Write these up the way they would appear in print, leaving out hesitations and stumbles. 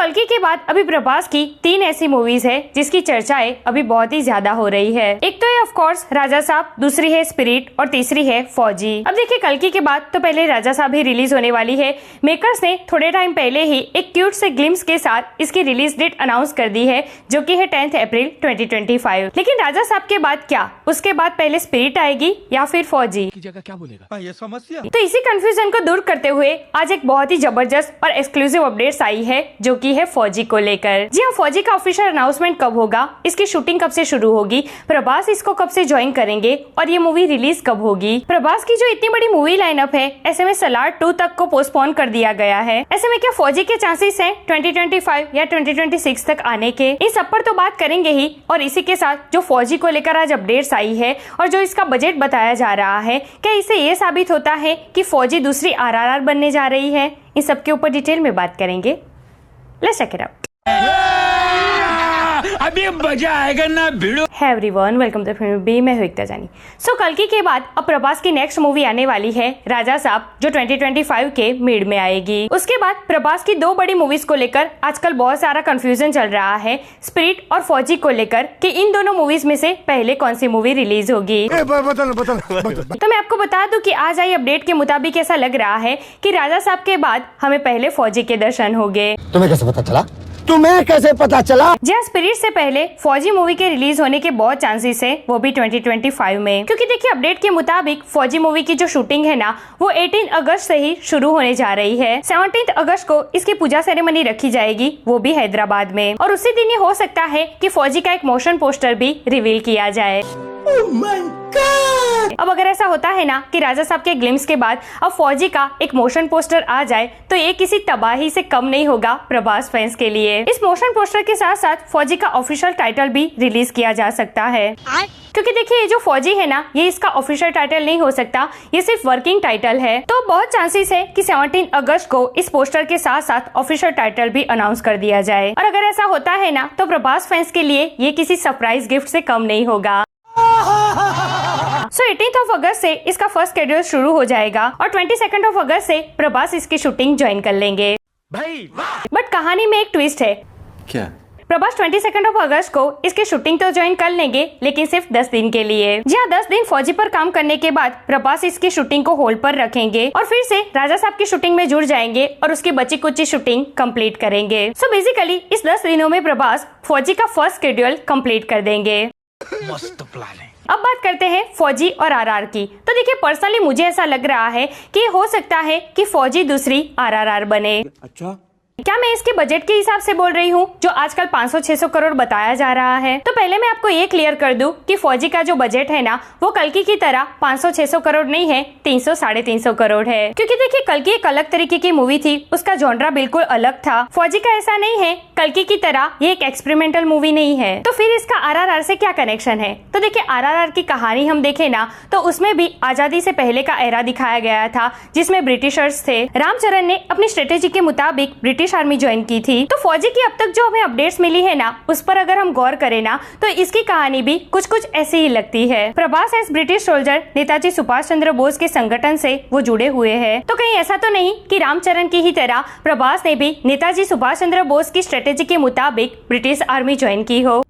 कल्कि के बाद अभी प्रभास की 3 ऐसी मूवीज है जिसकी चर्चाएं अभी बहुत ही ज्यादा हो रही है। एक तो है ऑफ कोर्स राजा साहब, दूसरी है स्पिरिट और तीसरी है फौजी। अब देखिए कल्कि के बाद तो पहले राजा साहब ही रिलीज होने वाली है। मेकर्स ने थोड़े टाइम पहले ही एक क्यूट से ग्लिम्स के साथ इसकी रिलीज डेट अनाउंस कर दी है, जो कि है 10 अप्रैल 2025। लेकिन राजा साहब के बाद क्या, उसके बाद पहले स्पिरिट आएगी या फिर फौजी की जगह क्या बोलेगा? ये समस्या। तो इसी कंफ्यूजन को दूर करते हुए आज एक बहुत ही जबरदस्त और एक्सक्लूसिव अपडेट्स आई है, जो कि है फौजी को लेकर। जी हाँ, फौजी का ऑफिशियल अनाउंसमेंट कब होगा, इसकी शूटिंग कब से शुरू होगी, प्रभास इसको कब से ज्वाइन करेंगे और ये मूवी रिलीज कब होगी। प्रभास की जो इतनी बड़ी मूवी लाइनअप है, ऐसे में सलार 2 तक को पोस्टपोन कर दिया गया है। ऐसे में क्या फौजी के चांसेस हैं 2025 या 2026 तक आने के? इन सब पर तो बात करेंगे ही, और इसी के साथ जो फौजी को लेकर आज अपडेट्स आई है और जो इसका बजट बताया जा रहा है, क्या इससे ये साबित होता है कि फौजी दूसरी RRR बनने जा रही है? इन सब के ऊपर डिटेल में बात करेंगे। Let's check it out. अभी मजा आएगा ना भिड़ो। Hey everyone, welcome to film B. मैं हूं एकता जानी। So कल्कि के बाद अब प्रभास की नेक्स्ट मूवी आने वाली है राजा साहब, जो 2025 के मिड में आएगी। उसके बाद प्रभास की 2 बड़ी मूवीज को लेकर आजकल बहुत सारा कंफ्यूजन चल रहा है, स्पिरिट और फौजी को लेकर, कि इन दोनों मूवीज में से पहले कौन सी मूवी रिलीज होगी। तो मैं आपको बता दूं कि आज आई अपडेट के मुताबिक ऐसा लग रहा है कि राजा साहब के बाद हमें पहले फौजी के दर्शन होंगे। तुम्हें कैसे पता चला? जी हाँ, स्पिरिट से पहले फौजी मूवी के रिलीज होने के बहुत चांसेस है, वो भी 2025 में। क्योंकि देखिए अपडेट के मुताबिक फौजी मूवी की जो शूटिंग है ना, वो 18 अगस्त से ही शुरू होने जा रही है। 17 अगस्त को इसकी पूजा सेरेमनी रखी जाएगी, वो भी हैदराबाद में। और उसी दिन ये हो सकता है कि फौजी का एक मोशन पोस्टर भी रिवील किया जाए। अब अगर ऐसा होता है ना कि राजा साहब के ग्लिम्स के बाद अब फौजी का एक मोशन पोस्टर आ जाए, तो ये किसी तबाही से कम नहीं होगा प्रभास फैंस के लिए। इस मोशन पोस्टर के साथ साथ फौजी का ऑफिशियल टाइटल भी रिलीज किया जा सकता है। क्योंकि देखिए ये जो फौजी है ना, ये इसका ऑफिशियल टाइटल नहीं हो सकता, ये सिर्फ वर्किंग टाइटल है। तो बहुत चांसेस है कि 17 अगस्त को इस पोस्टर के साथ साथ ऑफिशियल टाइटल भी अनाउंस कर दिया जाए। और अगर ऐसा होता है ना, तो प्रभास फैंस के लिए ये किसी सरप्राइज गिफ्ट से कम नहीं होगा। 18 अगस्त से इसका फर्स्ट शेड्यूल शुरू हो जाएगा और 22 अगस्त से प्रभास इसकी शूटिंग ज्वाइन कर लेंगे। बट कहानी में एक ट्विस्ट है। क्या? प्रभास 22 अगस्त को इसकी शूटिंग तो ज्वाइन कर लेंगे, लेकिन सिर्फ 10 दिन के लिए। जी हाँ, 10 दिन फौजी पर काम करने के बाद प्रभास इसकी शूटिंग को होल्ड पर रखेंगे और फिर से राजा साहब की शूटिंग में जुड़ जाएंगे और उसकी बची कुची शूटिंग कंप्लीट करेंगे। सो बेसिकली इस 10 दिनों में प्रभास फौजी का फर्स्ट शेड्यूल कंप्लीट कर देंगे। मस्त प्लान है। अब बात करते हैं फौजी और RRR की। तो देखिए पर्सनली मुझे ऐसा लग रहा है कि हो सकता है कि फौजी दूसरी RRR बने। अच्छा, क्या मैं इसके बजट के हिसाब से बोल रही हूँ, जो आजकल 500-600 करोड़ बताया जा रहा है? तो पहले मैं आपको ये क्लियर कर दूं कि फौजी का जो बजट है ना, वो कल्कि की तरह 500-600 करोड़ नहीं है, 300-350 करोड़ है। क्योंकि देखिए कल्कि एक अलग तरीके की मूवी थी, उसका जॉनरा बिल्कुल अलग था। फौजी का ऐसा नहीं है, कल्कि की तरह ये एक एक्सपेरिमेंटल मूवी नहीं है। तो फिर इसका RRR से क्या कनेक्शन है? तो देखिए RRR की कहानी हम देखें ना, तो उसमें भी आजादी से पहले का एरा दिखाया गया था, जिसमें ब्रिटिशर्स थे। रामचरण ने अपनी स्ट्रेटेजी के मुताबिक ब्रिटिश आर्मी ज्वाइन की थी। तो फौजी की अब तक जो हमें अपडेट्स मिली है ना, उस पर अगर हम गौर करें ना, तो इसकी कहानी भी कुछ ऐसी ही लगती है। Prabhas as British soldier Netaji Subhash Chandra Bose के संगठन से वो जुड़े हुए हैं। तो कहीं ऐसा तो नहीं कि रामचरण की ही तरह प्रभास ने भी नेताजी सुभाष चंद्र बोस की स्ट्रेटेजी के मुताबिक ब्रिटिश आर्मी ज्वाइन की हो।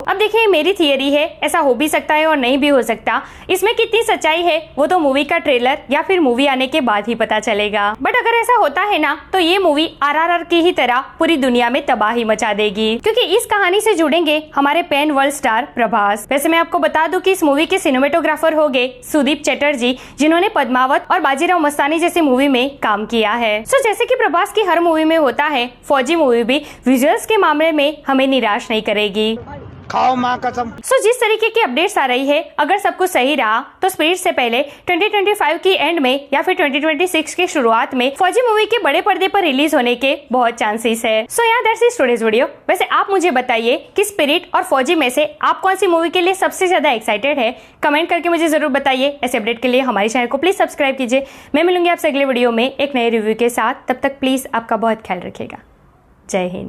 अब देखिए मेरी थियरी है, ऐसा हो भी सकता है और नहीं भी हो सकता। इसमें कितनी सच्चाई है वो तो मूवी का ट्रेलर या फिर मूवी आने के बाद ही पता चलेगा। बट अगर ऐसा होता है ना, तो ये मूवी RRR की ही तरह पूरी दुनिया में तबाही मचा देगी, क्योंकि इस कहानी से जुड़ेंगे हमारे पैन वर्ल्ड स्टार प्रभास। वैसे मैं आपको बता दूं कि इस मूवी के सिनेमेटोग्राफर हो गए सुदीप चटर्जी, जिन्होंने पद्मावत और बाजीराव मस्तानी जैसी मूवी में काम किया है। सो जैसे कि प्रभास की हर मूवी में होता है, फौजी मूवी भी विजुअल्स के मामले में हमें निराश नहीं करेगी। खाओ माँ कसम। सो जिस तरीके की अपडेट्स आ रही है, अगर सब कुछ सही रहा तो स्पिरिट से पहले 2025 की एंड में या फिर 2026 की शुरुआत में फौजी मूवी के बड़े पर्दे पर रिलीज होने के बहुत चांसेस है। सो यार दैट्स इट टुडेस वीडियो। वैसे आप मुझे बताइए कि स्पिरिट और फौजी में से आप कौन सी मूवी के लिए सबसे ज्यादा एक्साइटेड है? कमेंट करके मुझे जरूर बताइए। ऐसे अपडेट के लिए हमारे चैनल को प्लीज सब्सक्राइब कीजिए। मैं मिलूंगी आपसे अगले वीडियो में एक नए रिव्यू के साथ। तब तक प्लीज आपका बहुत ख्याल रखिएगा। जय हिंद।